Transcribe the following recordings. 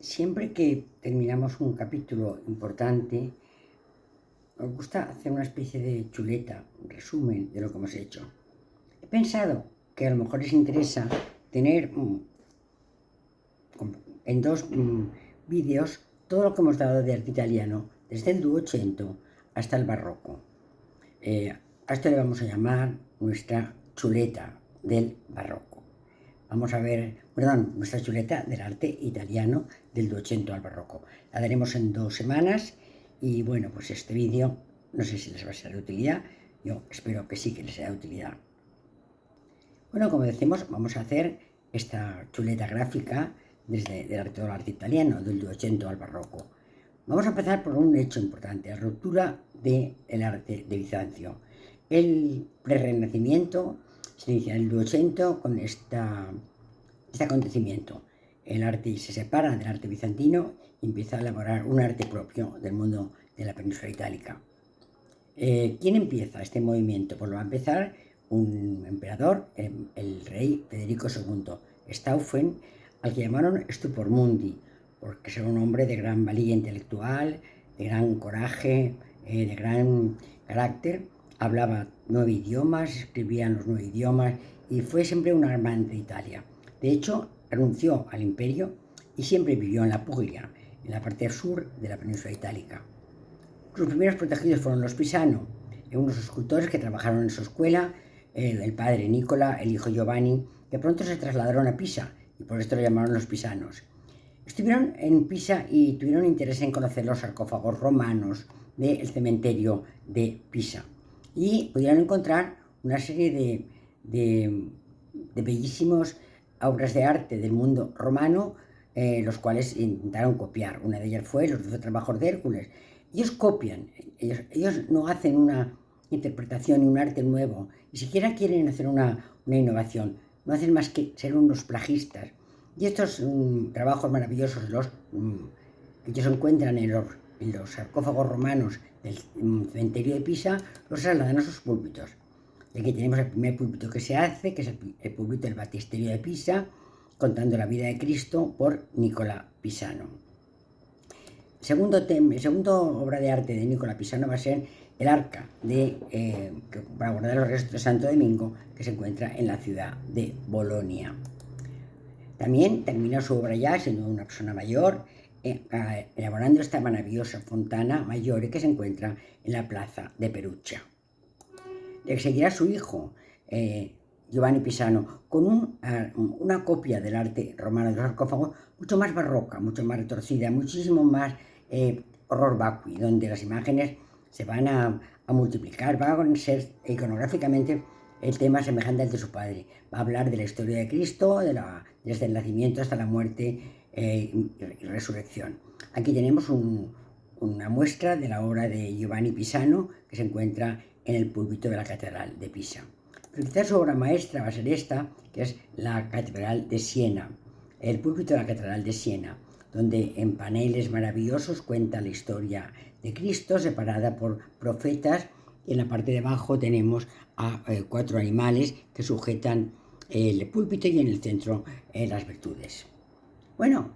Siempre que terminamos un capítulo importante, nos gusta hacer una especie de chuleta, un resumen de lo que hemos hecho. He pensado que a lo mejor les interesa tener en dos vídeos todo lo que hemos dado de arte italiano, desde el Duecento hasta el Barroco. A esto le vamos a llamar nuestra chuleta del Barroco. Vamos a ver, nuestra chuleta del arte italiano del Duecento al Barroco. La daremos en 2 semanas y bueno, pues este vídeo no sé si les va a ser de utilidad. Yo espero que sí que les sea de utilidad. Bueno, como decimos, vamos a hacer esta chuleta gráfica desde todo el arte italiano, del Duecento al Barroco. Vamos a empezar por un hecho importante, la ruptura del arte de Bizancio. El prerrenacimiento se inicia en el Duecento con este acontecimiento. El arte se separa del arte bizantino y empieza a elaborar un arte propio del mundo de la península itálica. ¿Quién empieza este movimiento? Pues lo va a empezar un emperador, el rey Federico II Stauffen, al que llamaron Stupor Mundi, porque era un hombre de gran valía intelectual, de gran coraje, de gran carácter. Hablaba 9 idiomas, escribía en los 9 idiomas y fue siempre un amante de Italia. De hecho, renunció al imperio y siempre vivió en la Puglia, en la parte sur de la península itálica. Sus primeros protegidos fueron los Pisano, unos escultores que trabajaron en su escuela, el padre Nicola, el hijo Giovanni, que pronto se trasladaron a Pisa y por esto lo llamaron los Pisanos. Estuvieron en Pisa y tuvieron interés en conocer los sarcófagos romanos del cementerio de Pisa y pudieron encontrar una serie de bellísimas obras de arte del mundo romano, los cuales intentaron copiar. Una de ellas fue los 12 trabajos de Hércules. Ellos copian, ellos no hacen una interpretación y un arte nuevo, ni siquiera quieren hacer una innovación, no hacen más que ser unos plagistas. Y estos trabajos maravillosos que ellos encuentran en los sarcófagos romanos del cementerio de Pisa, los trasladan a sus púlpitos. Y aquí tenemos el primer púlpito que se hace, que es el púlpito del Baptisterio de Pisa, contando la vida de Cristo por Nicola Pisano. Segundo obra de arte de Nicola Pisano va a ser el arca para guardar los restos de Santo Domingo, que se encuentra en la ciudad de Bolonia. También terminó su obra ya siendo una persona mayor, elaborando esta maravillosa fontana Maggiore que se encuentra en la plaza de Perugia. Le seguirá su hijo, Giovanni Pisano, con una copia del arte romano de los sarcófagos mucho más barroca, mucho más retorcida, muchísimo más horror vacui, donde las imágenes se van a multiplicar, va a ser iconográficamente el tema semejante al de su padre. Va a hablar de la historia de Cristo, desde el nacimiento hasta la muerte y resurrección. Aquí tenemos una muestra de la obra de Giovanni Pisano, que se encuentra en el púlpito de la Catedral de Pisa. Pero quizás su obra maestra va a ser esta, que es la Catedral de Siena, el púlpito de la Catedral de Siena, donde en paneles maravillosos cuenta la historia de Cristo, separada por profetas, y en la parte de abajo tenemos a 4 animales que sujetan el púlpito y en el centro las virtudes. Bueno,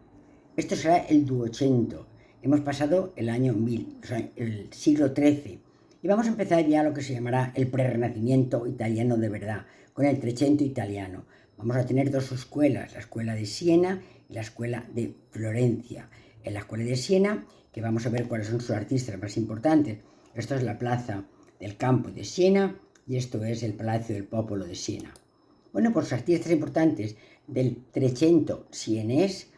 esto será el Duecento. Hemos pasado el año 1000, o sea, el siglo XIII. Y vamos a empezar ya lo que se llamará el prerrenacimiento italiano de verdad, con el Trecento italiano. Vamos a tener 2 escuelas, la escuela de Siena y la escuela de Florencia. En la escuela de Siena, que vamos a ver cuáles son sus artistas más importantes. Esto es la plaza del campo de Siena y esto es el Palacio del Popolo de Siena. Bueno, pues los artistas importantes del Trecento sienés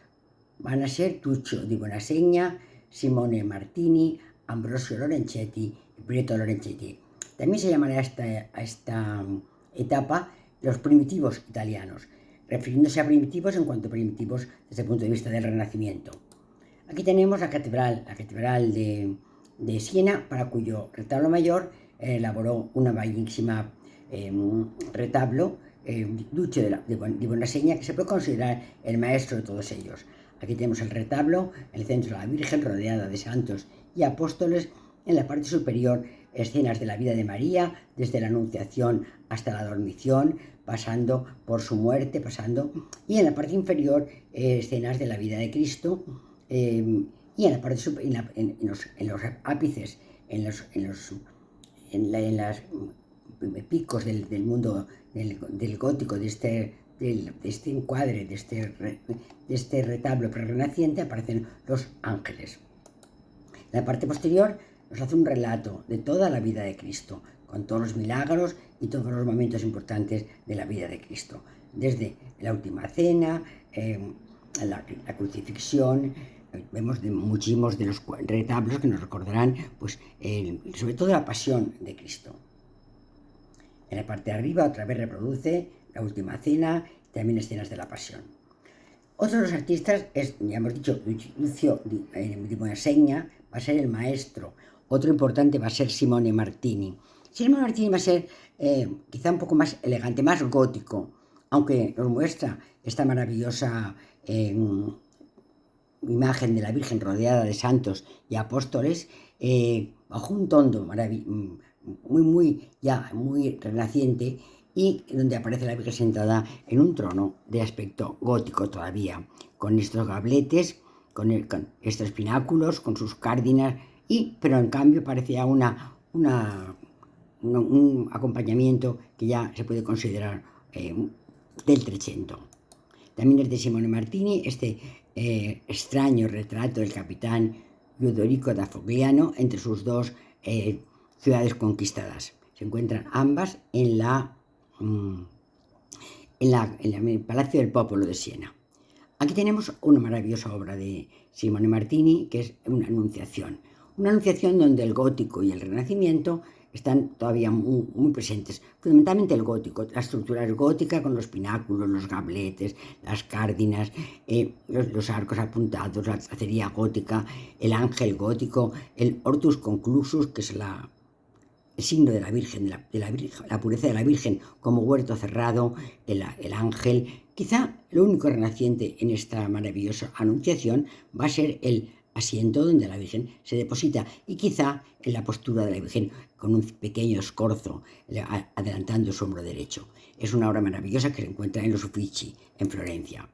van a ser Tuccio di Buonasegna, Simone Martini, Ambrosio Lorenzetti y Pietro Lorenzetti. También se llamará a esta etapa los primitivos italianos, refiriéndose a primitivos en cuanto a primitivos desde el punto de vista del Renacimiento. Aquí tenemos la catedral de Siena, para cuyo retablo mayor elaboró una bellísima retablo, Duccio di Buonasegna, que se puede considerar el maestro de todos ellos. Aquí tenemos el retablo, en el centro la Virgen rodeada de santos y apóstoles, en la parte superior escenas de la vida de María, desde la Anunciación hasta la Dormición, pasando por su muerte, y en la parte inferior escenas de la vida de Cristo, Y en la parte en los ápices, en las picos del mundo del gótico, de este encuadre, de este retablo prerrenaciente, aparecen los ángeles. La parte posterior nos hace un relato de toda la vida de Cristo, con todos los milagros y todos los momentos importantes de la vida de Cristo, desde la última cena, la crucifixión. Vemos muchísimos de los retablos que nos recordarán, pues, sobre todo la pasión de Cristo. En la parte de arriba otra vez reproduce la última cena, también escenas de la pasión. Otro de los artistas es, ya hemos dicho, Lucio di Buonasegna, va a ser el maestro. Otro importante va a ser Simone Martini. Simone Martini va a ser quizá un poco más elegante, más gótico, aunque nos muestra esta maravillosa imagen de la Virgen rodeada de santos y apóstoles, bajo un tono muy renaciente, y donde aparece la Virgen sentada en un trono de aspecto gótico todavía, con estos gabletes, con estos pináculos, con sus cárdinas, pero en cambio parecía un acompañamiento que ya se puede considerar del Trecento. También es de Simone Martini este extraño retrato del capitán Ludovico da Fogliano entre sus dos ciudades conquistadas. Se encuentran ambas en el Palacio del Popolo de Siena. Aquí tenemos una maravillosa obra de Simone Martini, que es una anunciación donde el gótico y el renacimiento están todavía muy presentes. Fundamentalmente el gótico, la estructura es gótica, con los pináculos, los gabletes, las cárdinas, los arcos apuntados, la tracería gótica, el ángel gótico, el hortus conclusus, que es el signo de la Virgen, la pureza de la Virgen como huerto cerrado, el ángel. Quizá lo único renaciente en esta maravillosa anunciación va a ser el asiento donde la Virgen se deposita, y quizá en la postura de la Virgen con un pequeño escorzo adelantando su hombro derecho. Es una obra maravillosa que se encuentra en los Uffizi, en Florencia.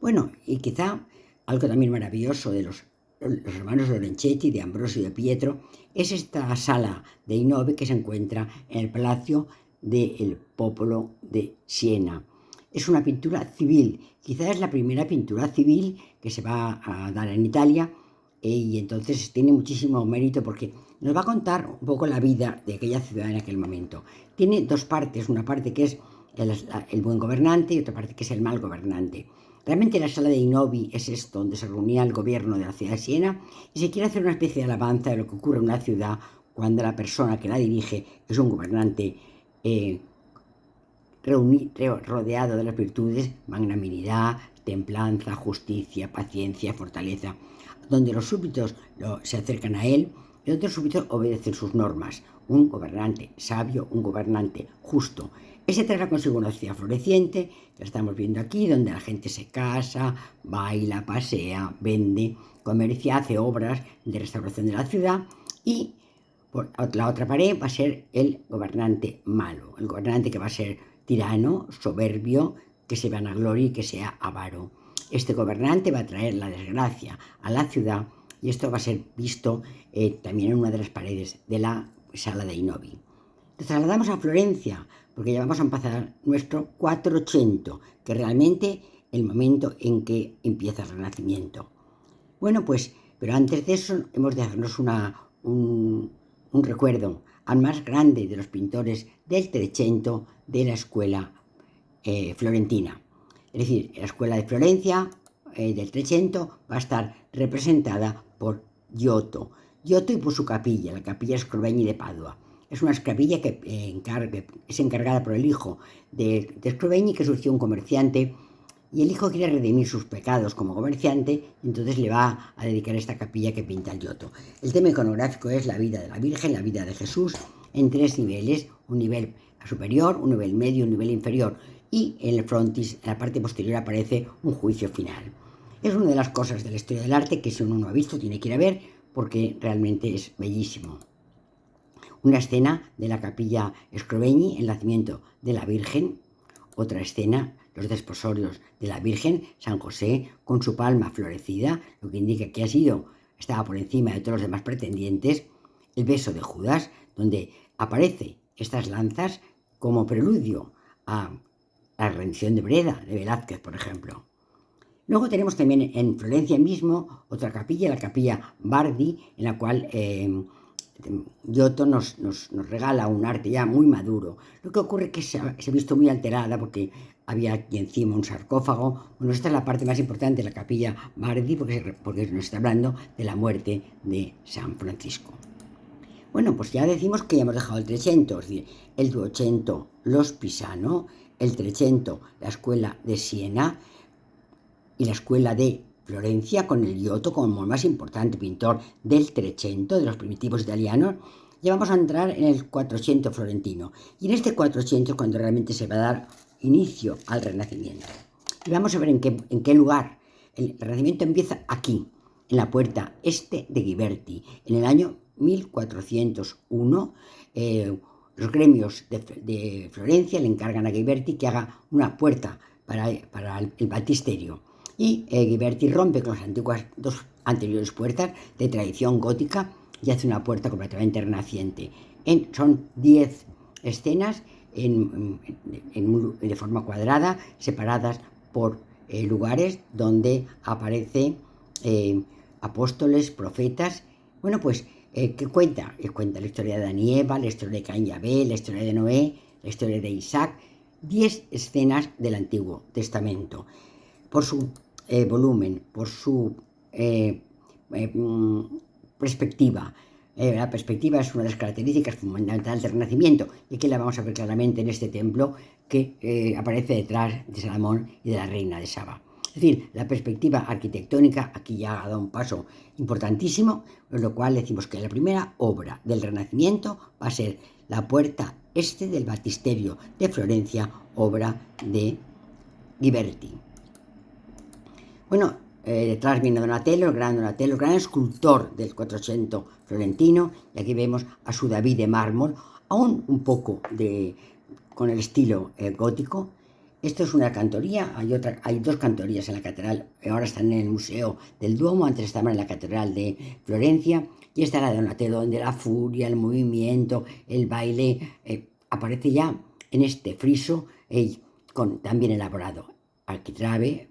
Bueno, y quizá algo también maravilloso de los hermanos Lorenzetti, de Ambrosio y de Pietro, es esta sala de I9 que se encuentra en el Palacio del Popolo de Siena. Es una pintura civil, quizás es la primera pintura civil que se va a dar en Italia, y entonces tiene muchísimo mérito porque nos va a contar un poco la vida de aquella ciudad en aquel momento. Tiene dos partes, una parte que es el buen gobernante y otra parte que es el mal gobernante. Realmente la sala de I9 es esto, donde se reunía el gobierno de la ciudad de Siena, y se quiere hacer una especie de alabanza de lo que ocurre en una ciudad cuando la persona que la dirige es un gobernante rodeado de las virtudes: magnanimidad, templanza, justicia, paciencia, fortaleza, donde los súbditos se acercan a él y otros súbditos obedecen sus normas. Un gobernante sabio, un gobernante justo. Ese traerá consigo una ciudad floreciente, que la estamos viendo aquí, donde la gente se casa, baila, pasea, vende, comercia, hace obras de restauración de la ciudad. Y por la otra pared va a ser el gobernante malo, el gobernante que va a ser tirano, soberbio, que se vanaglorie y que sea avaro. Este gobernante va a traer la desgracia a la ciudad, y esto va a ser visto también en una de las paredes de la sala de I9. Nos trasladamos a Florencia, porque ya vamos a empezar nuestro 400, que es realmente el momento en que empieza el Renacimiento. Bueno, pues, pero antes de eso hemos de hacernos un recuerdo al más grande de los pintores del Trecento, de la escuela florentina. Es decir, la escuela de Florencia del Trecento va a estar representada por Giotto y por su capilla, la capilla Scrovegni de Padua. Es una capilla que es encargada por el hijo de Scrovegni, que surgió un comerciante, y el hijo quiere redimir sus pecados como comerciante, entonces le va a dedicar esta capilla que pinta el Giotto. El tema iconográfico es la vida de la Virgen, la vida de Jesús, en tres niveles: un nivel superior, un nivel medio, un nivel inferior, y en el frontis, en la parte posterior, aparece un juicio final. Es una de las cosas de la historia del arte que, si uno no ha visto, tiene que ir a ver, porque realmente es bellísimo. Una escena de la capilla Scrovegni, el nacimiento de la Virgen. Otra escena los desposorios de la Virgen, San José, con su palma florecida, lo que indica que estaba por encima de todos los demás pretendientes, el beso de Judas, donde aparece estas lanzas como preludio a la rendición de Breda, de Velázquez, por ejemplo. Luego tenemos también en Florencia mismo otra capilla, la capilla Bardi, en la cual Giotto nos regala un arte ya muy maduro. Lo que ocurre es que se ha visto muy alterada porque había aquí encima un sarcófago. Bueno, esta es la parte más importante de la capilla Bardi porque nos está hablando de la muerte de San Francisco. Bueno, pues ya decimos que ya hemos dejado el Trecento, es decir, el Duecento, los Pisano, el Trecento, la escuela de Siena y la escuela de Florencia con el Giotto como el más importante pintor del Trecento, de los primitivos italianos. Ya vamos a entrar en el 400 florentino. Y en este 400 es cuando realmente se va a dar inicio al Renacimiento. Y vamos a ver en qué lugar. El Renacimiento empieza aquí, en la puerta este de Ghiberti, en el año 1401. Los gremios de Florencia le encargan a Ghiberti que haga una puerta para el baptisterio. Y Ghiberti rompe con las dos anteriores puertas de tradición gótica y hace una puerta completamente renaciente. Son 10 escenas de forma cuadrada, separadas por lugares donde aparecen apóstoles, profetas. Bueno, pues, ¿qué cuenta? Cuenta la historia de Adán y Eva, la historia de Caín y Abel, la historia de Noé, la historia de Isaac. 10 escenas del Antiguo Testamento. Por su volumen, por su perspectiva. La perspectiva es una de las características fundamentales del Renacimiento, y aquí la vamos a ver claramente en este templo que aparece detrás de Salomón y de la reina de Saba. Es decir, la perspectiva arquitectónica aquí ya ha dado un paso importantísimo, con lo cual decimos que la primera obra del Renacimiento va a ser la puerta este del baptisterio de Florencia, obra de Ghiberti. Bueno, detrás viene Donatello, el gran escultor del 400 florentino, y aquí vemos a su David de mármol, aún un poco con el estilo gótico. Esto es una cantoría, hay dos cantorías en la catedral, ahora están en el Museo del Duomo, antes estaban en la catedral de Florencia, y esta es la de Donatello, donde la furia, el movimiento, el baile, aparece ya en este friso también elaborado, arquitrabe,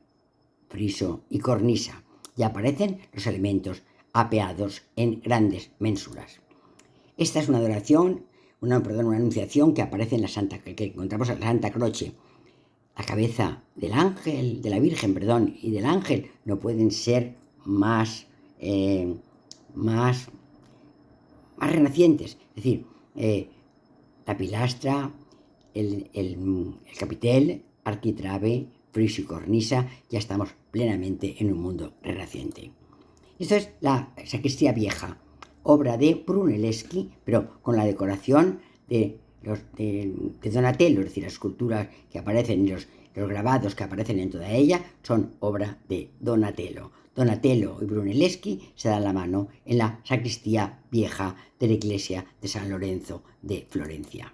friso y cornisa, y aparecen los elementos apeados en grandes mensuras. Esta es una adoración, una anunciación que aparece en que encontramos en la Santa Croce. La cabeza del ángel, de la Virgen, y del ángel no pueden ser más renacientes. Es decir, la pilastra, el capitel, arquitrabe, friso y cornisa, ya estamos plenamente en un mundo renaciente. Esto es la sacristía vieja, obra de Brunelleschi, pero con la decoración de Donatello, es decir, las esculturas que aparecen y los grabados que aparecen en toda ella son obra de Donatello. Donatello y Brunelleschi se dan la mano en la sacristía vieja de la iglesia de San Lorenzo de Florencia.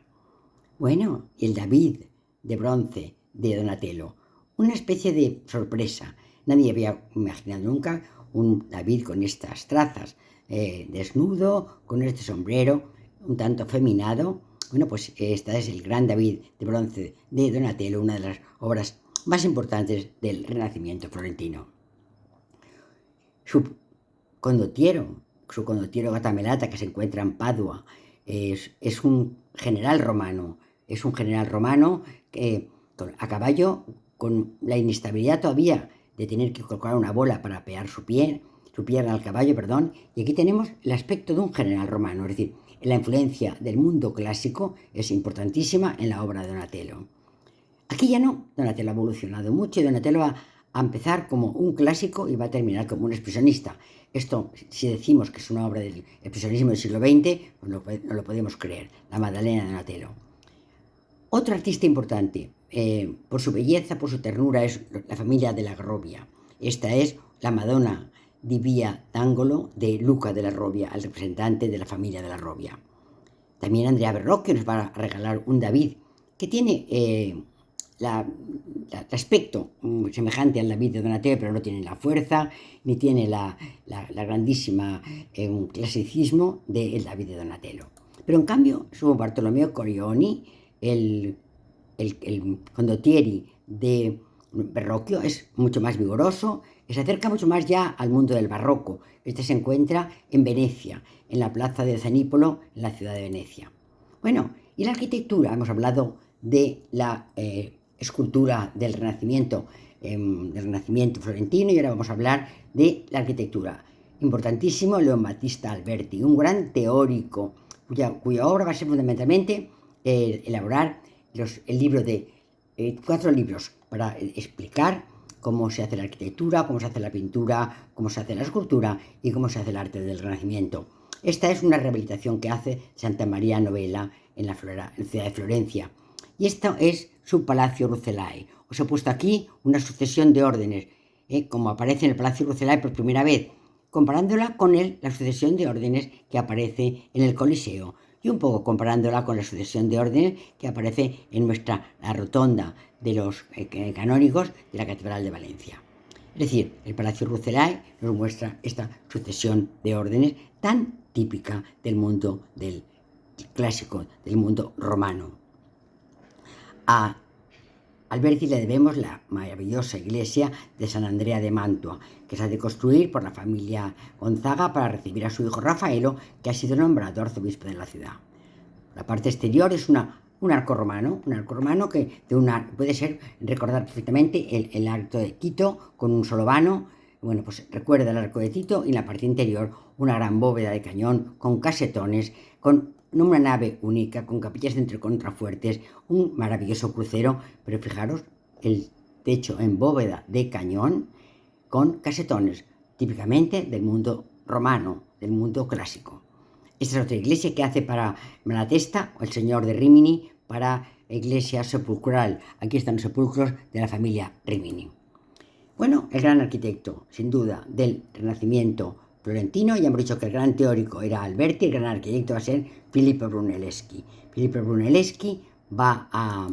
Bueno, y el David de bronce de Donatello, una especie de sorpresa. Nadie había imaginado nunca un David con estas trazas, desnudo, con este sombrero, un tanto feminado. Bueno, pues esta es el gran David de bronce de Donatello, una de las obras más importantes del Renacimiento florentino. Su condottiero Gatamelata, que se encuentra en Padua, es un general romano. Es un general romano que a caballo, con la inestabilidad todavía de tener que colocar una bola para apear su pierna al caballo, y aquí tenemos el aspecto de un general romano, es decir, la influencia del mundo clásico es importantísima en la obra de Donatello. Aquí ya no, Donatello ha evolucionado mucho y Donatello va a empezar como un clásico y va a terminar como un expresionista. Esto, si decimos que es una obra del expresionismo del siglo XX, pues no lo podemos creer, la Maddalena de Donatello. Otro artista importante, por su belleza, por su ternura, es la familia de la Robbia. Esta es la Madonna di Via d'Angolo de Luca della Robbia, el representante de la familia de la Robbia. También Andrea Verrocchio nos va a regalar un David que tiene el aspecto semejante al David de Donatello, pero no tiene la fuerza, ni tiene la grandísima clasicismo del David de Donatello. Pero en cambio, su Bartolomeo Corioni, el condottieri de Verrocchio, es mucho más vigoroso, se acerca mucho más ya al mundo del barroco. Este se encuentra en Venecia, en la plaza de Zanípolo, en la ciudad de Venecia. Bueno, y la arquitectura, hemos hablado de la escultura del Renacimiento florentino, y ahora vamos a hablar de la arquitectura. Importantísimo, Leon Battista Alberti, un gran teórico cuya obra va a ser fundamentalmente elaborar el libro de 4 libros para explicar cómo se hace la arquitectura, cómo se hace la pintura, cómo se hace la escultura y cómo se hace el arte del Renacimiento. Esta es una rehabilitación que hace Santa María Novella en la ciudad de Florencia. Y esto es su Palacio Rucellai. Os he puesto aquí una sucesión de órdenes, como aparece en el Palacio Rucellai por primera vez, comparándola con la sucesión de órdenes que aparece en el Coliseo, y un poco comparándola con la sucesión de órdenes que aparece en la rotonda de los canónigos de la Catedral de Valencia. Es decir, el Palacio Rucellai nos muestra esta sucesión de órdenes tan típica del mundo del clásico, del mundo romano. A Alberti le debemos la maravillosa iglesia de San Andrea de Mantua, que se ha de construir por la familia Gonzaga para recibir a su hijo Rafaelo, que ha sido nombrado arzobispo de la ciudad. La parte exterior es un arco romano que puede ser recordar perfectamente el arco de Quito con un solo vano. Bueno, pues recuerda el arco de Quito, y en la parte interior una gran bóveda de cañón con casetones, con una nave única, con capillas entre contrafuertes, un maravilloso crucero, pero fijaros el techo en bóveda de cañón con casetones, típicamente del mundo romano, del mundo clásico. Esta es otra iglesia que hace para Malatesta, el señor de Rimini, para iglesia sepulcral. Aquí están los sepulcros de la familia Rimini. Bueno, el gran arquitecto, sin duda, del Renacimiento florentino. Ya hemos dicho que el gran teórico era Alberti, el gran arquitecto va a ser Filippo Brunelleschi. Filippo Brunelleschi va a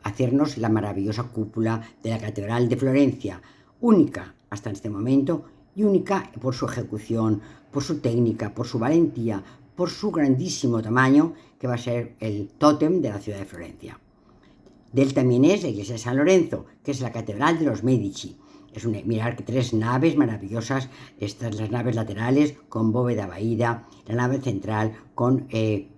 hacernos la maravillosa cúpula de la Catedral de Florencia, única hasta este momento, y única por su ejecución, por su técnica, por su valentía, por su grandísimo tamaño, que va a ser el tótem de la ciudad de Florencia. De él también es la iglesia de San Lorenzo, que es la catedral de los Medici. Mirad que 3 naves maravillosas, estas las naves laterales con bóveda vaída, la nave central con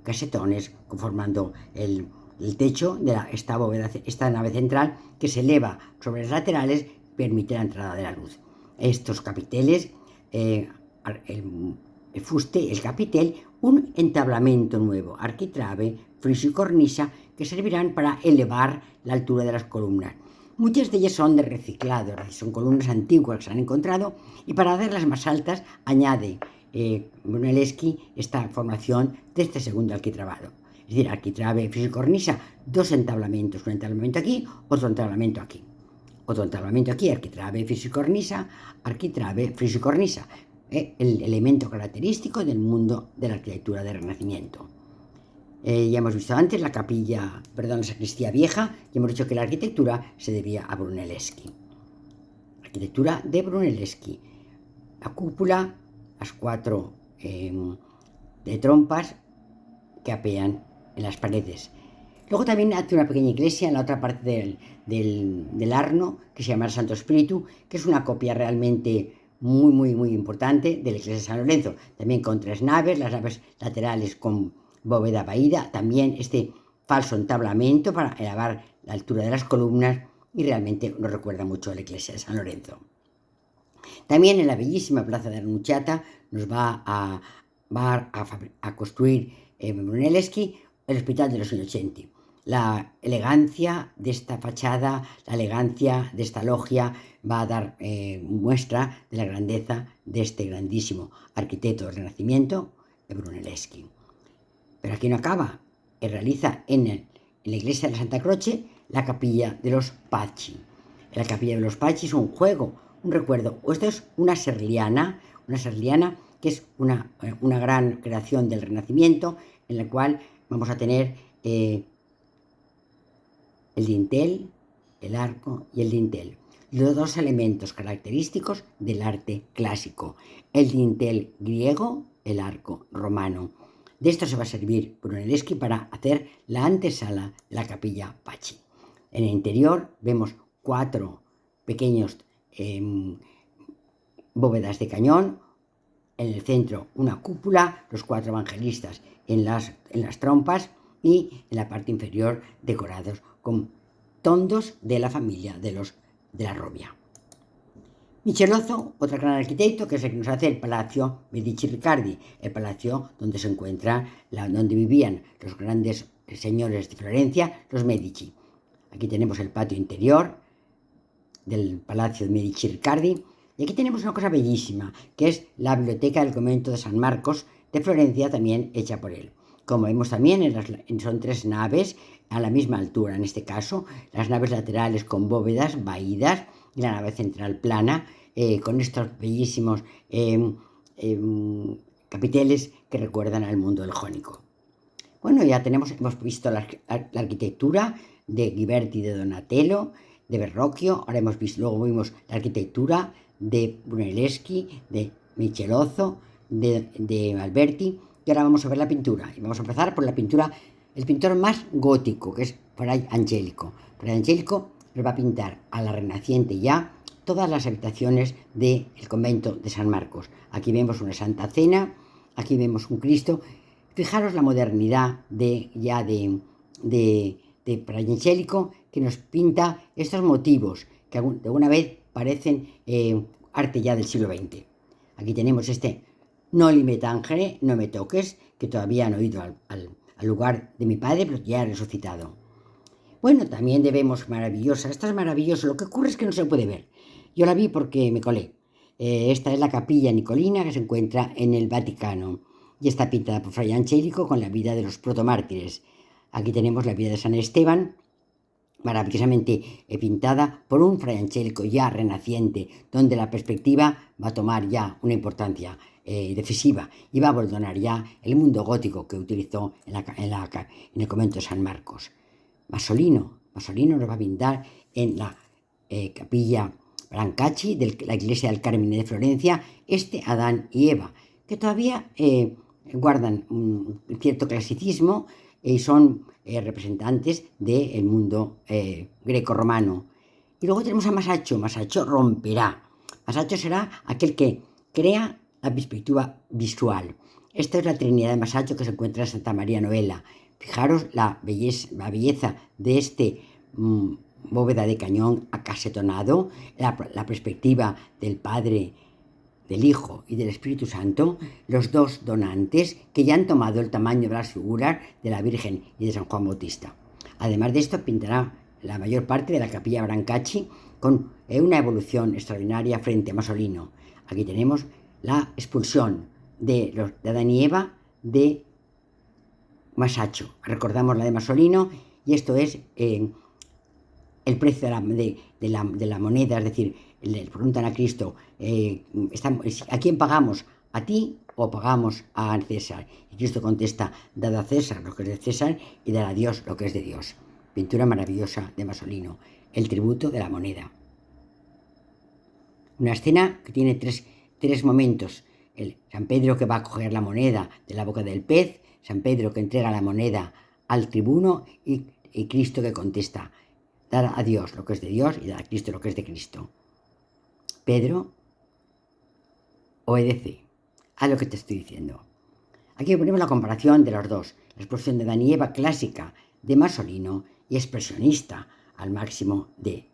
casetones conformando el techo de esta nave central, que se eleva sobre las laterales, permite la entrada de la luz. Estos capiteles, el fuste, el capitel, un entablamento nuevo, arquitrabe, friso y cornisa, que servirán para elevar la altura de las columnas. Muchas de ellas son de reciclado, son columnas antiguas que se han encontrado, y para hacerlas más altas añade Brunelleschi esta formación de este segundo arquitrabado. Es decir, arquitrabe, friso y cornisa, 2 entablamentos, un entablamento aquí, otro entablamento aquí. Otro entablamento aquí, arquitrabe, friso y cornisa, arquitrabe, friso y cornisa. El elemento característico del mundo de la arquitectura del Renacimiento. Ya hemos visto antes la sacristía vieja, y hemos dicho que la arquitectura se debía a Brunelleschi. Arquitectura de Brunelleschi. La cúpula, las 4 de trompas que apean en las paredes. Luego también hace una pequeña iglesia en la otra parte del Arno, que se llama el Santo Espíritu, que es una copia realmente muy, muy, muy importante de la iglesia de San Lorenzo. También con 3 naves, las naves laterales con bóveda vaída, también este falso entablamento para elevar la altura de las columnas, y realmente nos recuerda mucho a la iglesia de San Lorenzo. También en la bellísima plaza de Arnuchata nos va a construir Brunelleschi el Hospital de los Innocenti. La elegancia de esta fachada, la elegancia de esta loggia va a dar muestra de la grandeza de este grandísimo arquitecto del Renacimiento, Brunelleschi. Pero aquí no acaba. Realiza en la iglesia de la Santa Croce la capilla de los Pacci. La capilla de los Pacci es un juego, un recuerdo. Esto es una serliana que es una gran creación del Renacimiento, en la cual vamos a tener el dintel, el arco y el dintel. Los dos elementos característicos del arte clásico. El dintel griego, el arco romano. De esto se va a servir Brunelleschi para hacer la antesala de la capilla Pacci. En el interior vemos 4 pequeños bóvedas de cañón. En el centro una cúpula, los 4 evangelistas en las trompas y en la parte inferior decorados con tondos de la familia de la Robbia. Michelozzo, otro gran arquitecto, que es el que nos hace el Palacio Medici-Riccardi, el palacio donde se encuentra, donde vivían los grandes señores de Florencia, los Medici. Aquí tenemos el patio interior del Palacio Medici-Riccardi. Y aquí tenemos una cosa bellísima, que es la biblioteca del convento de San Marcos de Florencia, también hecha por él. Como vemos también, son 3 naves a la misma altura, en este caso, las naves laterales con bóvedas vaídas y la nave central plana, con estos bellísimos capiteles que recuerdan al mundo del jónico. Bueno, ya hemos visto la arquitectura de Ghiberti, de Donatello, de Verrocchio. Ahora luego vimos la arquitectura de Brunelleschi, de Michelozzo, de Alberti. Y ahora vamos a ver la pintura. Y vamos a empezar por la pintura, el pintor más gótico, que es Fray Angelico. Fray Angelico nos va a pintar a la Renaciente ya todas las habitaciones del convento de San Marcos. Aquí vemos una Santa Cena, aquí vemos un Cristo. Fijaros la modernidad de Fray Angelico, que nos pinta estos motivos que de alguna vez parecen arte ya del siglo XX. Aquí tenemos este Noli me tangere, no me toques, que todavía no he ido al lugar de mi padre, pero ya he resucitado. Bueno, también debemos maravillosa. Esta es maravillosa, lo que ocurre es que no se puede ver. Yo la vi porque me colé. Esta es la capilla nicolina que se encuentra en el Vaticano y está pintada por Fray Angelico con la vida de los protomártires. Aquí tenemos la vida de San Esteban, maravillosamente pintada por un Fray Angelico ya renaciente, donde la perspectiva va a tomar ya una importancia decisiva y va a abandonar ya el mundo gótico que utilizó en el convento de San Marcos. Masolino nos va a pintar en la capilla Brancacci de la iglesia del Carmine de Florencia, Adán y Eva, que todavía guardan un cierto clasicismo y son representantes del mundo greco-romano. Y luego tenemos a Masaccio. Masaccio romperá. Masaccio será aquel que crea la perspectiva visual. Esta es la Trinidad de Masaccio que se encuentra en Santa María Novella. Fijaros la belleza de este bóveda de cañón acasetonado, la perspectiva del Padre, del Hijo y del Espíritu Santo, los 2 donantes que ya han tomado el tamaño de las figuras de la Virgen y de San Juan Bautista. Además de esto, pintará la mayor parte de la capilla Brancacci con una evolución extraordinaria frente a Masolino. Aquí tenemos la expulsión de Adán y Eva de Masaccio. Recordamos la de Masolino y esto es el precio de la moneda, es decir, le preguntan a Cristo, ¿a quién pagamos? ¿A ti o pagamos a César? Y Cristo contesta, dad a César lo que es de César y dad a Dios lo que es de Dios. Pintura maravillosa de Masolino, el tributo de la moneda. Una escena que tiene tres momentos. San Pedro que va a coger la moneda de la boca del pez, San Pedro que entrega la moneda al tribuno y Cristo que contesta, dar a Dios lo que es de Dios y dar a Cristo lo que es de Cristo. Pedro, obedece a lo que te estoy diciendo. Aquí ponemos la comparación de los dos, la explosión de Adán y Eva clásica de Masolino y expresionista al máximo de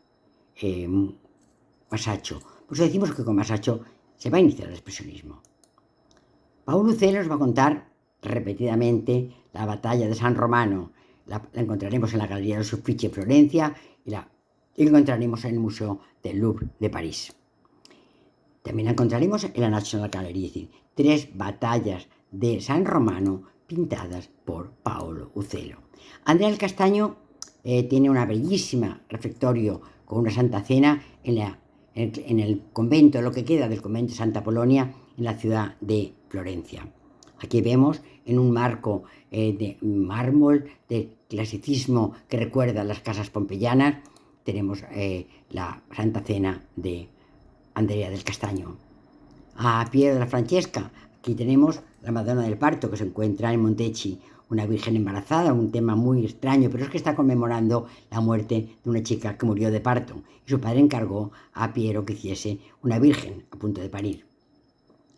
Masaccio. Por eso decimos que con Masaccio se va a iniciar el expresionismo. Paolo Uccello nos va a contar repetidamente la batalla de San Romano. La encontraremos en la Galería de Uffizi en Florencia y la encontraremos en el Museo del Louvre de París. También la encontraremos en la National Gallery, es decir, 3 batallas de San Romano pintadas por Paolo Uccello. Andrea del Castaño tiene una bellísima refectorio con una Santa Cena en el convento, lo que queda del convento de Santa Polonia, en la ciudad de Florencia. Aquí vemos en un marco de mármol, de clasicismo que recuerda las casas pompeyanas, tenemos la Santa Cena de Andrea del Castaño. A Piero de la Francesca, aquí tenemos la Madonna del Parto, que se encuentra en Montecchi, una virgen embarazada, un tema muy extraño, pero es que está conmemorando la muerte de una chica que murió de parto, y su padre encargó a Piero que hiciese una virgen a punto de parir.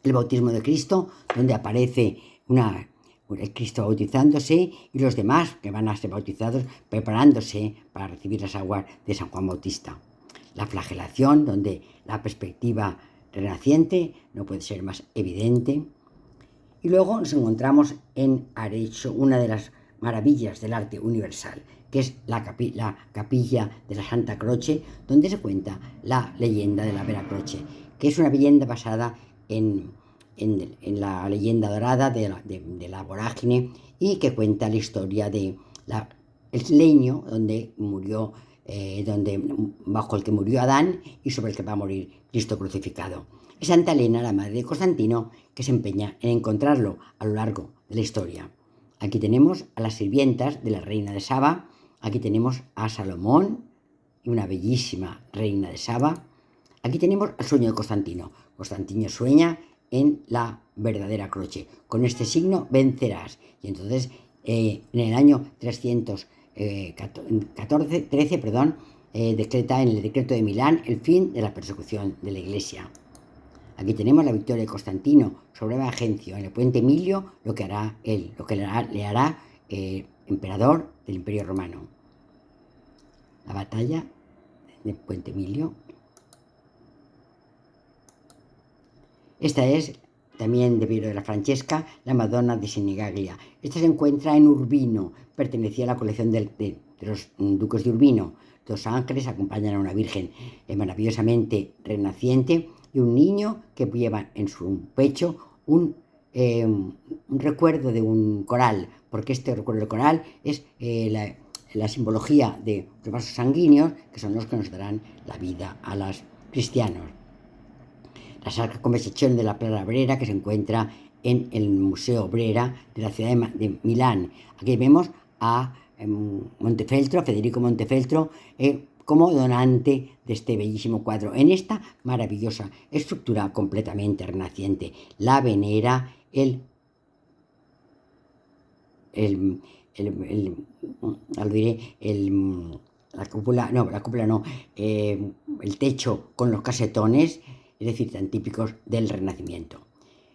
El bautismo de Cristo, donde aparece el Cristo bautizándose y los demás que van a ser bautizados preparándose para recibir las aguas de San Juan Bautista. La flagelación, donde la perspectiva renaciente no puede ser más evidente. Y luego nos encontramos en Arezzo, una de las maravillas del arte universal, que es la capilla de la Santa Croce, donde se cuenta la leyenda de la Vera Croce, que es una leyenda basada en la leyenda dorada de la vorágine, y que cuenta la historia de el leño donde murió, bajo el que murió Adán y sobre el que va a morir Cristo crucificado. Y Santa Elena, la madre de Constantino, que se empeña en encontrarlo a lo largo de la historia. Aquí tenemos a las sirvientas de la reina de Saba, aquí tenemos a Salomón, una bellísima reina de Saba. Aquí tenemos el sueño de Constantino. Constantino sueña en la verdadera croce. Con este signo vencerás. Y entonces, en el año 313, decreta en el decreto de Milán el fin de la persecución de la Iglesia. Aquí tenemos la victoria de Constantino sobre Magencio en el puente Emilio, lo que hará él, lo que le hará emperador del Imperio Romano. La batalla del puente Emilio. Esta es también de Piero de la Francesca, la Madonna de Sinigaglia. Esta se encuentra en Urbino, pertenecía a la colección de los duques de Urbino. Dos ángeles acompañan a una virgen maravillosamente renaciente y un niño que lleva en su pecho un recuerdo de un coral, porque este recuerdo del coral es la simbología de los vasos sanguíneos, que son los que nos darán la vida a los cristianos. La Sacra Conversazione de la Plata Brera, que se encuentra en el Museo Brera de la ciudad de Milán. Aquí vemos a Montefeltro, Federico Montefeltro, como donante de este bellísimo cuadro, en esta maravillosa estructura completamente renaciente. La venera el techo con los casetones, es decir, tan típicos del Renacimiento.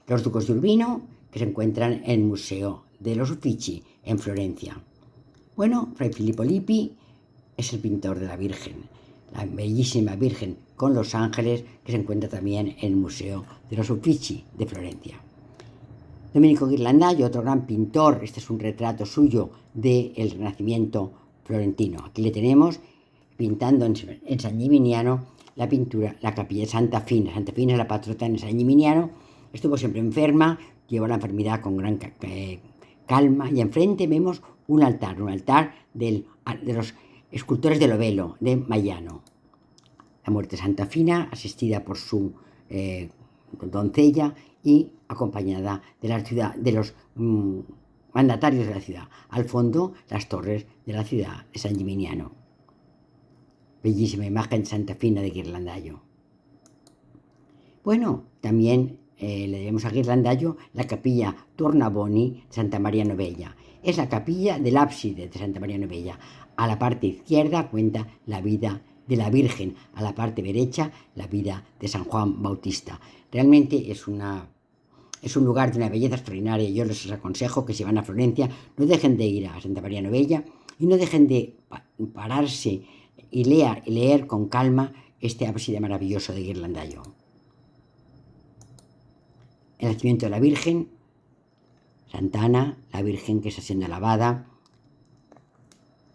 Los duques de Urbino, que se encuentran en el Museo de los Uffizi, en Florencia. Bueno, Fray Filippo Lippi es el pintor de la Virgen, la bellísima Virgen con los ángeles, que se encuentra también en el Museo de los Uffizi de Florencia. Domenico Ghirlandaio, otro gran pintor, este es un retrato suyo del Renacimiento florentino. Aquí le tenemos pintando en San Gimignano la pintura, la capilla de Santa Fina. Santa Fina es la patrona de San Gimignano, estuvo siempre enferma, llevó la enfermedad con gran calma, y enfrente vemos un altar de los escultores de Lovelo, de Maiano. La muerte de Santa Fina, asistida por su doncella y acompañada de los mandatarios de la ciudad. Al fondo, las torres de la ciudad de San Gimignano. Bellísima imagen de Santa Fina de Ghirlandaio. Bueno, también le debemos a Ghirlandaio la capilla Tornabuoni de Santa María Novella. Es la capilla del ábside de Santa María Novella. A la parte izquierda cuenta la vida de la Virgen, a la parte derecha la vida de San Juan Bautista. Realmente es un lugar de una belleza extraordinaria. Yo les aconsejo que si van a Florencia no dejen de ir a Santa María Novella y no dejen de pararse y leer con calma este ábside maravilloso de Ghirlandaio. El nacimiento de la Virgen, Santa Ana, la Virgen que está siendo alabada,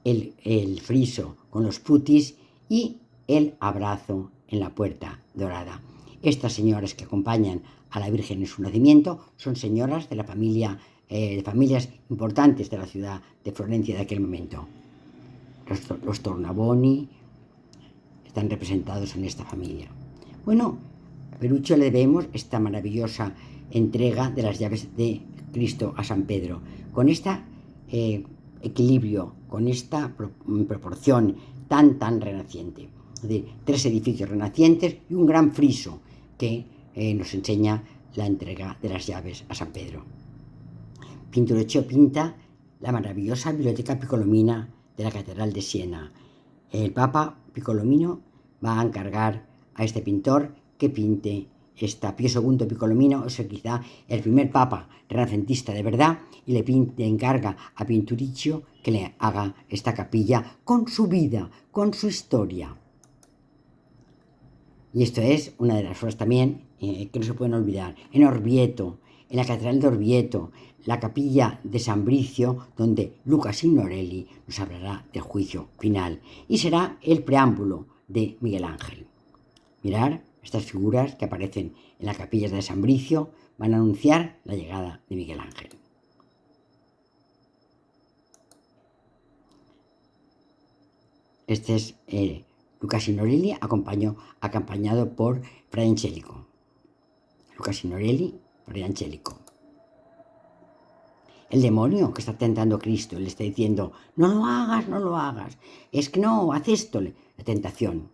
el friso con los putis y el abrazo en la puerta dorada. Estas señoras que acompañan a la Virgen en su nacimiento son señoras de la familia, de familias importantes de la ciudad de Florencia de aquel momento. Los Tornabuoni están representados en esta familia. Bueno, a Peruccio le debemos esta maravillosa entrega de las llaves de Cristo a San Pedro, con este equilibrio, con esta proporción tan renaciente. Es decir, 3 edificios renacientes y un gran friso que nos enseña la entrega de las llaves a San Pedro. Pinturicchio pinta la maravillosa biblioteca piccolomina de la Catedral de Siena. El Papa Piccolomino va a encargar a este pintor que pinte esta. Pío II Piccolomino es quizá el primer papa renacentista de verdad, y le encarga a Pinturicchio que le haga esta capilla con su vida, con su historia. Y esto es una de las obras también que no se pueden olvidar. En Orvieto, en la Catedral de Orvieto, la capilla de San Bricio, donde Luca Signorelli nos hablará del juicio final. Y será el preámbulo de Miguel Ángel. Mirar, estas figuras que aparecen en las capillas de San Bricio van a anunciar la llegada de Miguel Ángel. Este es Luca Signorelli acompañado por Fray Angelico. Luca Signorelli, Fray Angelico. El demonio que está tentando a Cristo le está diciendo: no lo hagas, no lo hagas, es que no, haz esto, la tentación.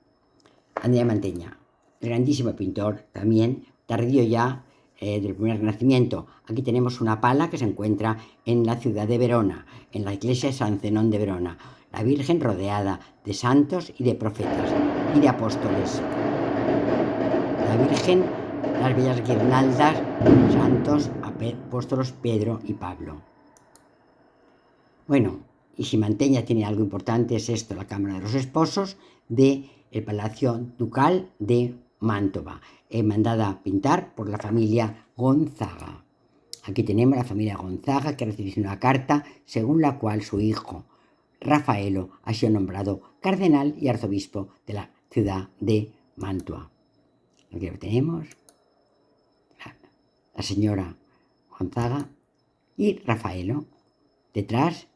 Andrea Mantegna, el grandísimo pintor, también tardío ya del primer Renacimiento. Aquí tenemos una pala que se encuentra en la ciudad de Verona, en la iglesia de San Zenón de Verona. La Virgen rodeada de santos y de profetas y de apóstoles. La Virgen, las bellas guirnaldas, santos, apóstolos Pedro y Pablo. Bueno, y si Mantegna tiene algo importante, es esto: la Cámara de los Esposos del Palacio Ducal de Mantova, mandada a pintar por la familia Gonzaga. Aquí tenemos la familia Gonzaga, que ha recibido una carta según la cual su hijo Rafaelo ha sido nombrado cardenal y arzobispo de la ciudad de Mantua. Aquí lo tenemos, la señora Gonzaga y Rafaelo. Detrás,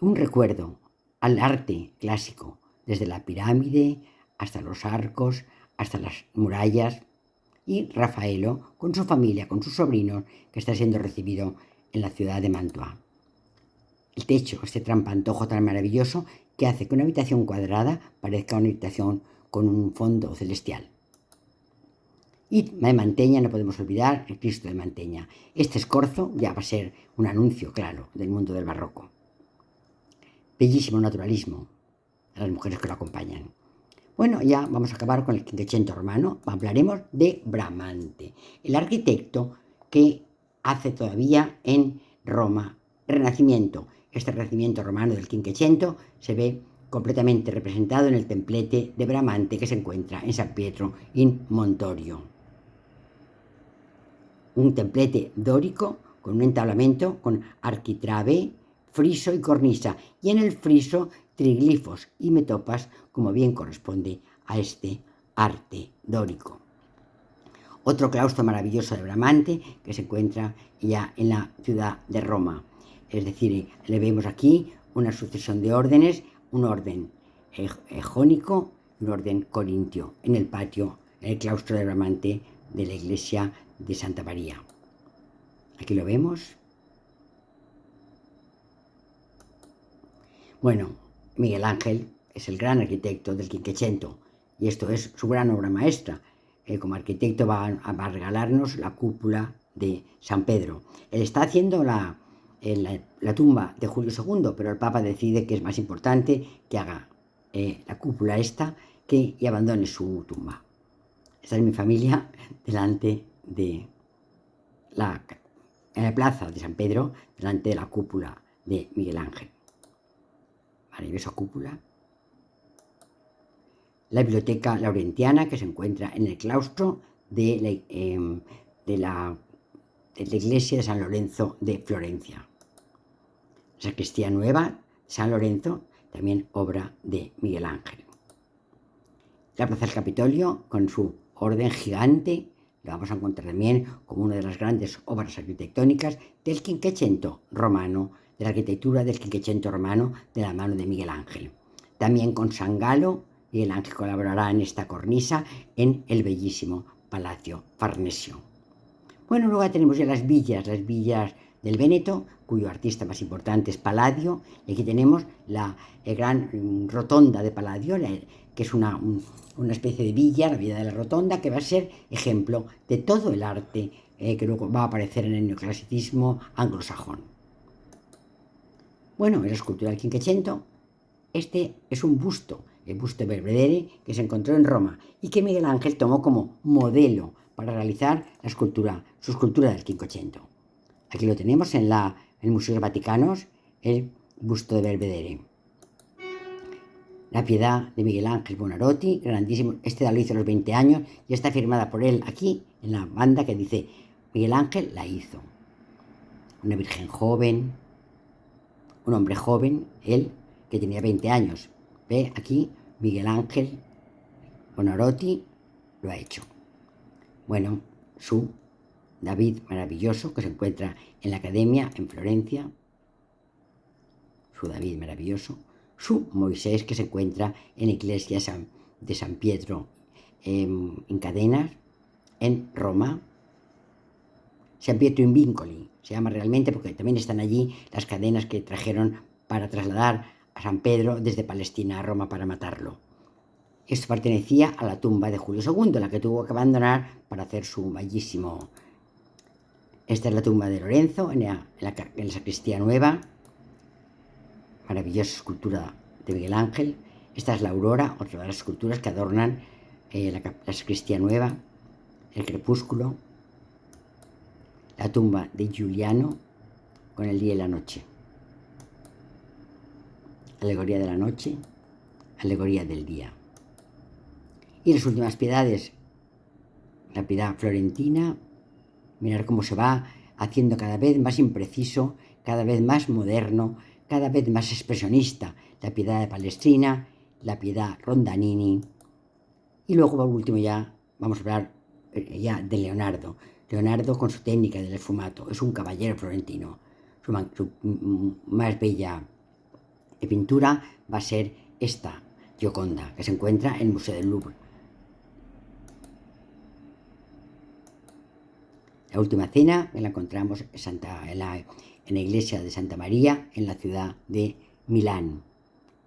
un recuerdo al arte clásico, desde la pirámide hasta los arcos, hasta las murallas, y Rafaelo con su familia, con sus sobrinos, que está siendo recibido en la ciudad de Mantua. El techo, este trampantojo tan maravilloso que hace que una habitación cuadrada parezca una habitación con un fondo celestial. Y de Mantegna no podemos olvidar el Cristo de Mantegna. Este escorzo ya va a ser un anuncio claro del mundo del barroco. Bellísimo naturalismo a las mujeres que lo acompañan. Bueno, ya vamos a acabar con el Quinquecento romano. Hablaremos de Bramante, el arquitecto que hace todavía en Roma Renacimiento. Este Renacimiento romano del Quinquecento se ve completamente representado en el templete de Bramante que se encuentra en San Pietro in Montorio. Un templete dórico con un entablamento con arquitrabe, friso y cornisa, y en el friso triglifos y metopas, como bien corresponde a este arte dórico. Otro claustro maravilloso de Bramante que se encuentra ya en la ciudad de Roma. Es decir, le vemos aquí una sucesión de órdenes, un orden jónico y un orden corintio, en el patio, en el claustro de Bramante de la iglesia de Santa María. Aquí lo vemos. Bueno, Miguel Ángel es el gran arquitecto del Quinquecento y esto es su gran obra maestra. Como arquitecto va a regalarnos la cúpula de San Pedro. Él está haciendo la tumba de Julio II, pero el Papa decide que es más importante que haga la cúpula esta y abandone su tumba. Esta es mi familia delante de en la plaza de San Pedro, delante de la cúpula de Miguel Ángel. Maravillosa cúpula. La biblioteca laurentiana que se encuentra en el claustro de la iglesia de San Lorenzo de Florencia. La sacristía nueva, San Lorenzo, también obra de Miguel Ángel. La plaza del Capitolio, con su orden gigante, lo vamos a encontrar también como una de las grandes obras arquitectónicas del Quinquecento romano, de la arquitectura del Quinquecento romano de la mano de Miguel Ángel. También con San Galo, Miguel Ángel colaborará en esta cornisa en el bellísimo Palacio Farnesio. Bueno, luego tenemos ya las villas del Véneto, cuyo artista más importante es Palladio, y aquí tenemos la gran rotonda de Palladio, que es una especie de villa, la villa de la rotonda, que va a ser ejemplo de todo el arte que luego va a aparecer en el neoclasicismo anglosajón. Bueno, en la escultura del Quinquecento, este es un busto, el busto de Belvedere, que se encontró en Roma y que Miguel Ángel tomó como modelo para realizar su escultura del Quinquecento. Aquí lo tenemos en el Museo de Vaticanos, el busto de Belvedere. La Piedad de Miguel Ángel Buonarroti, grandísimo. Este lo hizo a los 20 años y está firmada por él aquí, en la banda que dice Miguel Ángel la hizo. Una virgen joven, un hombre joven, él, que tenía 20 años. Ve aquí, Miguel Ángel Buonarroti lo ha hecho. Bueno, su David maravilloso, que se encuentra en la Academia, en Florencia. Su David maravilloso. Su Moisés, que se encuentra en la iglesia de San Pietro en Cadenas, en Roma. San Pietro in Vincoli se llama realmente porque también están allí las cadenas que trajeron para trasladar a San Pedro desde Palestina a Roma para matarlo. Esto pertenecía a la tumba de Julio II, la que tuvo que abandonar para hacer su bellísimo. Esta es la tumba de Lorenzo en la sacristía nueva. Maravillosa escultura de Miguel Ángel. Esta es la Aurora, otra de las esculturas que adornan la sacristía nueva, el crepúsculo, la tumba de Giuliano con el día y la noche. Alegoría de la noche, alegoría del día. Y las últimas piedades, la piedad florentina, mirar cómo se va haciendo cada vez más impreciso, cada vez más moderno, cada vez más expresionista, la piedad de Palestrina, la piedad Rondanini. Y luego, por último, ya vamos a hablar ya de Leonardo. Leonardo con su técnica del esfumato, es un caballero florentino. Su más bella pintura va a ser esta Gioconda, que se encuentra en el Museo del Louvre. La Última Cena la encontramos en la iglesia de Santa María, en la ciudad de Milán.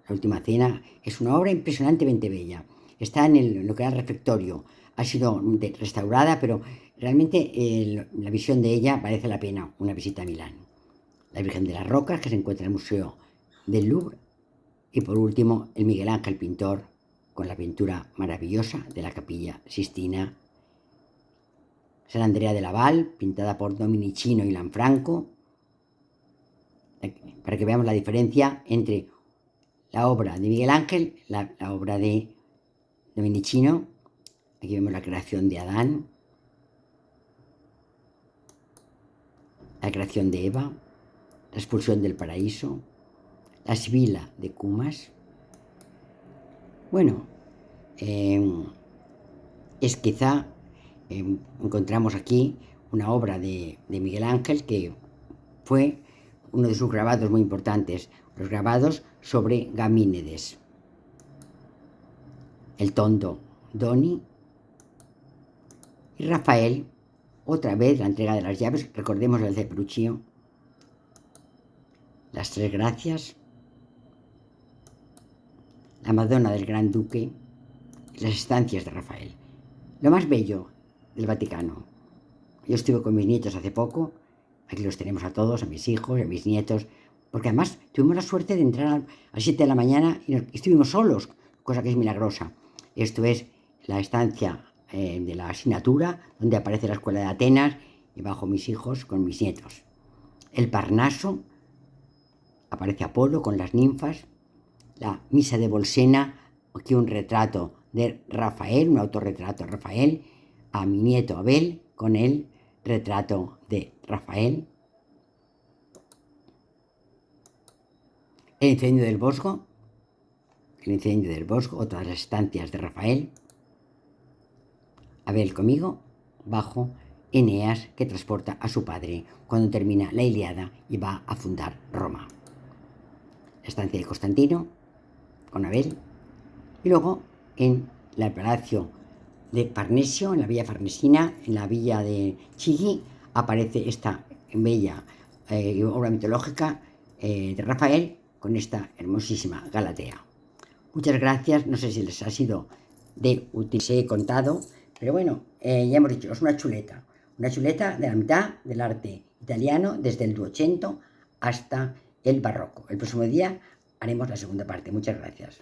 La Última Cena es una obra impresionantemente bella. Está en lo que era el refectorio. Ha sido restaurada, pero realmente la visión de ella merece la pena una visita a Milán. La Virgen de las Rocas, que se encuentra en el Museo del Louvre. Y por último, el Miguel Ángel pintor, con la pintura maravillosa de la Capilla Sistina. San Andrea de Laval, pintada por Dominichino y Lanfranco, para que veamos la diferencia entre la obra de Miguel Ángel, la obra de Dominichino. Aquí vemos la creación de Adán, la creación de Eva, la expulsión del paraíso, la Sibila de Cumas. Bueno, es quizá encontramos aquí una obra de Miguel Ángel que fue uno de sus grabados muy importantes, los grabados sobre Gamínedes. El Tondo Doni y Rafael, otra vez la entrega de las llaves, recordemos el de Peruchio, las Tres Gracias, la Madonna del Gran Duque y las estancias de Rafael. Lo más bello del Vaticano. Yo estuve con mis nietos hace poco, aquí los tenemos a todos, a mis hijos, a mis nietos, porque además tuvimos la suerte de entrar a las 7 de la mañana y estuvimos solos, cosa que es milagrosa. Esto es la estancia de la asignatura, donde aparece la escuela de Atenas, y bajo mis hijos con mis nietos. El Parnaso, aparece Apolo con las ninfas, la misa de Bolsena, aquí un retrato de Rafael, un autorretrato de Rafael, a mi nieto Abel con el retrato de Rafael. El incendio del Bosco, otras las estancias de Rafael. Abel conmigo, bajo Eneas, que transporta a su padre cuando termina la Ilíada y va a fundar Roma. La estancia de Constantino, con Abel. Y luego en el Palacio de Farnesio, en la villa farnesina, en la villa de Chigi, aparece esta bella obra mitológica de Rafael con esta hermosísima Galatea. Muchas gracias, no sé si les ha sido de útil, se he contado, pero bueno, ya hemos dicho, es una chuleta de la mitad del arte italiano, desde el 200 hasta el barroco. El próximo día haremos la segunda parte. Muchas gracias.